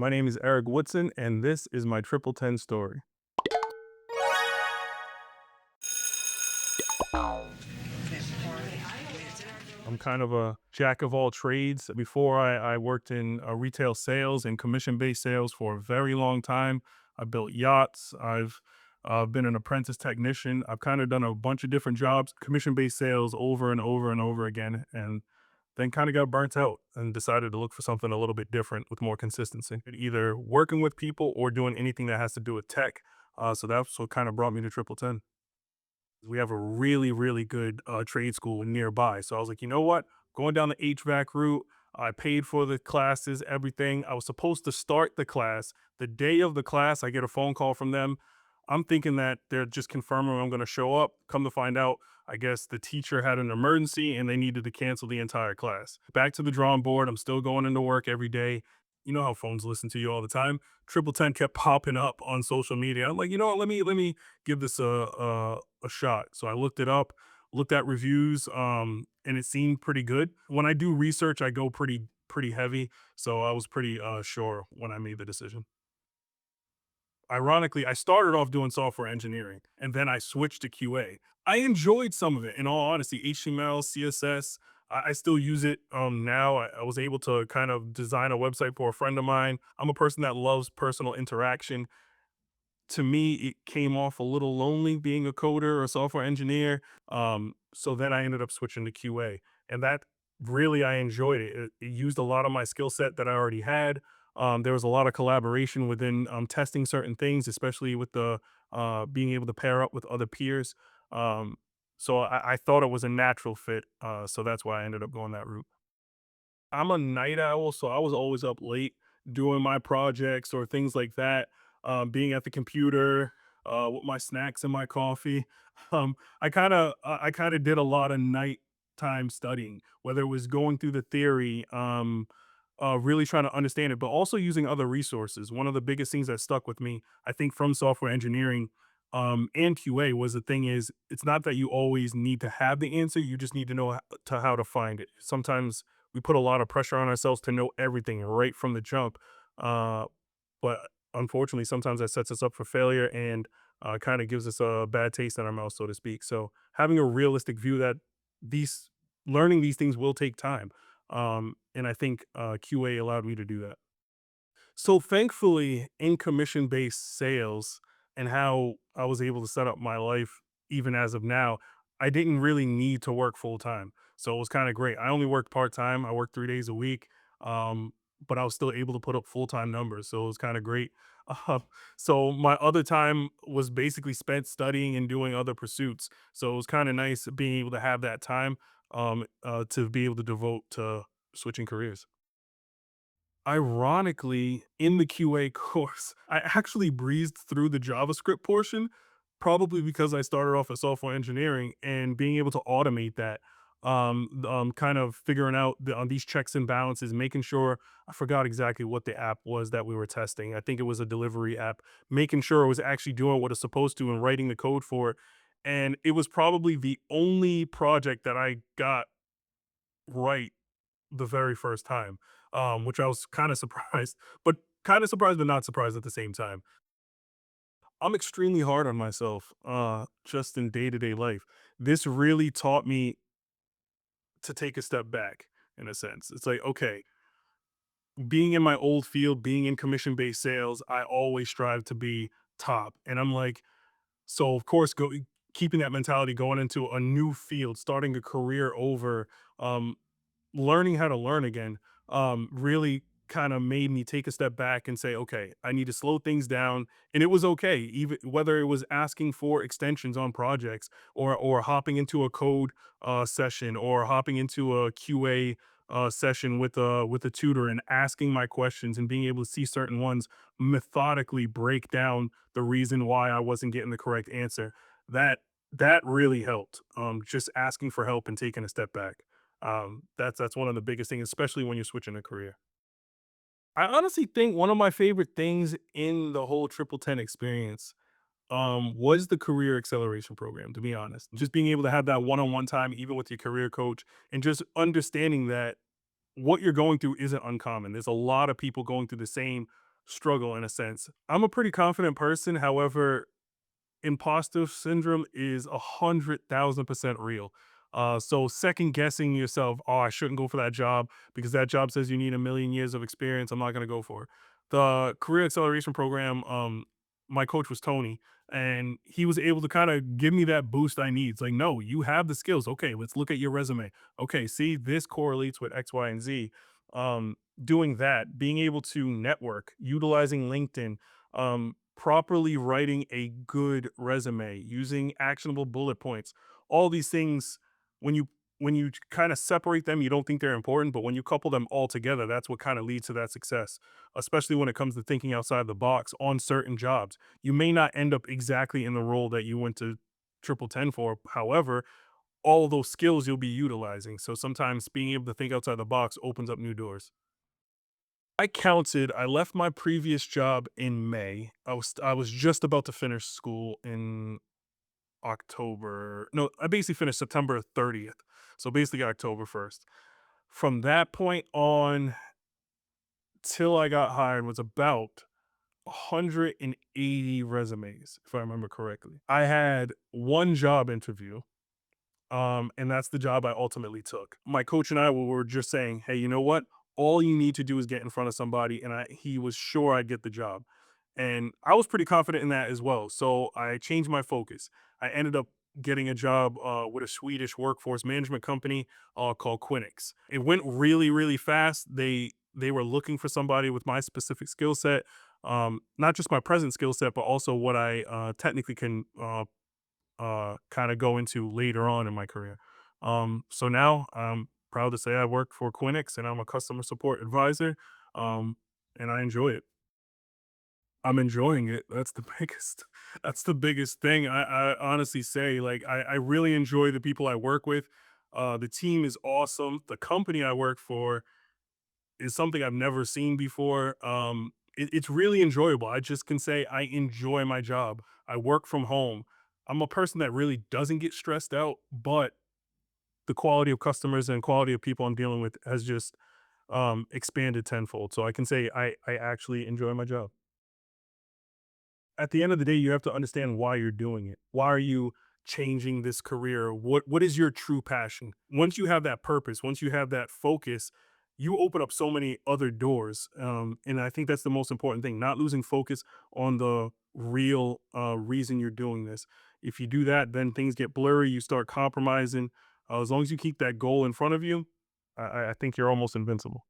My name is Eric Woodson, and this is my TripleTen story. I'm kind of a jack of all trades. Before I worked in retail sales and commission-based sales for a very long time. I built yachts. I've been an apprentice technician. I've kind of done a bunch of different jobs, commission-based sales over and over and over again, and then kind of got burnt out and decided to look for something a little bit different with more consistency. Either working with people or doing anything that has to do with tech. So that's what kind of brought me to TripleTen. We have a really, really good trade school nearby. So I was like, you know what? Going down the HVAC route, I paid for the classes, everything. I was supposed to start the class. The day of the class, I get a phone call from them. I'm thinking that they're just confirming I'm going to show up. Come to find out, I guess the teacher had an emergency and they needed to cancel the entire class. Back to the drawing board. I'm still going into work every day. You know how phones listen to you all the time. TripleTen kept popping up on social media. I'm like, you know what? Let me give this a shot. So I looked it up, looked at reviews, and it seemed pretty good. When I do research, I go pretty heavy. So I was pretty sure when I made the decision. Ironically, I started off doing software engineering and then I switched to QA. I enjoyed some of it, in all honesty. HTML, CSS. I still use it now. I was able to kind of design a website for a friend of mine. I'm a person that loves personal interaction. To me, it came off a little lonely being a coder or a software engineer. So then I ended up switching to QA, and that really I enjoyed it. It used a lot of my skill set that I already had. There was a lot of collaboration within testing certain things, especially with the being able to pair up with other peers. Um, so I thought it was a natural fit. So that's why I ended up going that route. I'm a night owl, so I was always up late doing my projects or things like that, being at the computer, with my snacks and my coffee. I kinda did a lot of nighttime studying, whether it was going through the theory, really trying to understand it, but also using other resources. One of the biggest things that stuck with me, I think, from software engineering, and QA was the thing is, it's not that you always need to have the answer, you just need to know how to find it. Sometimes we put a lot of pressure on ourselves to know everything right from the jump. Uh, but unfortunately, sometimes that sets us up for failure and kind of gives us a bad taste in our mouth, so to speak. So having a realistic view that these learning these things will take time. And I think QA allowed me to do that. So thankfully, in commission based sales and how I was able to set up my life, even as of now, I didn't really need to work full time. So it was kind of great. I only worked part time. I worked 3 days a week, um, but I was still able to put up full time numbers. So it was kind of great. Uh, so my other time was basically spent studying and doing other pursuits. So it was kind of nice being able to have that time to be able to devote to switching careers. Ironically, in the QA course, I actually breezed through the JavaScript portion, probably because I started off as software engineering and being able to automate that, kind of figuring out on these checks and balances, making sure I forgot exactly what the app was that we were testing. I think it was a delivery app, making sure it was actually doing what it's supposed to and writing the code for it. And it was probably the only project that I got right the very first time, which I was kinda surprised, but kinda surprised but not surprised at the same time. I'm extremely hard on myself, just in day-to-day life. This really taught me to take a step back, in a sense. It's like, okay, being in my old field, being in commission-based sales, I always strive to be top, and I'm like, so, of course, keeping that mentality going into a new field, starting a career over, um, learning how to learn again, really kind of made me take a step back and say, okay, I need to slow things down. And it was okay, even whether it was asking for extensions on projects or hopping into a code session or hopping into a QA session with a tutor and asking my questions and being able to see certain ones methodically break down the reason why I wasn't getting the correct answer. That that really helped. Just asking for help and taking a step back. That's one of the biggest things, especially when you're switching a career. I honestly think one of my favorite things in the whole Triple Ten experience was the career acceleration program, to be honest. Just being able to have that one-on-one time, even with your career coach, and just understanding that what you're going through isn't uncommon. There's a lot of people going through the same. struggle in a sense. I'm a pretty confident person. However, imposter syndrome is 100,000% real. So second guessing yourself, oh, I shouldn't go for that job because that job says you need a million years of experience. I'm not going to go for it. The career acceleration program, my coach was Tony, and he was able to kind of give me that boost I need. It's like, no, you have the skills. Okay, let's look at your resume. Okay, see, this correlates with X, Y, and Z. Doing that, being able to network, utilizing LinkedIn, properly writing a good resume, using actionable bullet points, all these things, when you kind of separate them, you don't think they're important, but when you couple them all together, that's what kind of leads to that success, especially when it comes to thinking outside the box on certain jobs. You may not end up exactly in the role that you went to TripleTen for. However, all of those skills you'll be utilizing. So sometimes being able to think outside the box opens up new doors. I counted. I left my previous job in May. I was just about to finish school in October. No, I basically finished September 30th. So basically October 1st. From that point on till I got hired was about 180 resumes, if I remember correctly. I had one job interview. And that's the job I ultimately took. My coach and I were just saying, "Hey, you know what? All you need to do is get in front of somebody," and he was sure I'd get the job, and I was pretty confident in that as well. So I changed my focus. I ended up getting a job with a Swedish workforce management company called Quinix. It went really, really fast. They were looking for somebody with my specific skill set, not just my present skill set, but also what I technically can kind of go into later on in my career. So now I'm proud to say I work for Quinix and I'm a customer support advisor. Um, and I enjoy it. I'm enjoying it. That's the biggest. That's the biggest thing. I honestly say, like, I really enjoy the people I work with. The team is awesome. The company I work for is something I've never seen before. It's really enjoyable. I just can say I enjoy my job. I work from home. I'm a person that really doesn't get stressed out, but the quality of customers and quality of people I'm dealing with has just expanded tenfold. So I can say I actually enjoy my job. At the end of the day, you have to understand why you're doing it. Why are you changing this career? What is your true passion? Once you have that purpose, once you have that focus, you open up so many other doors. And I think that's the most important thing, not losing focus on the real reason you're doing this. If you do that, then things get blurry. You start compromising. As long as you keep that goal in front of you, I think you're almost invincible.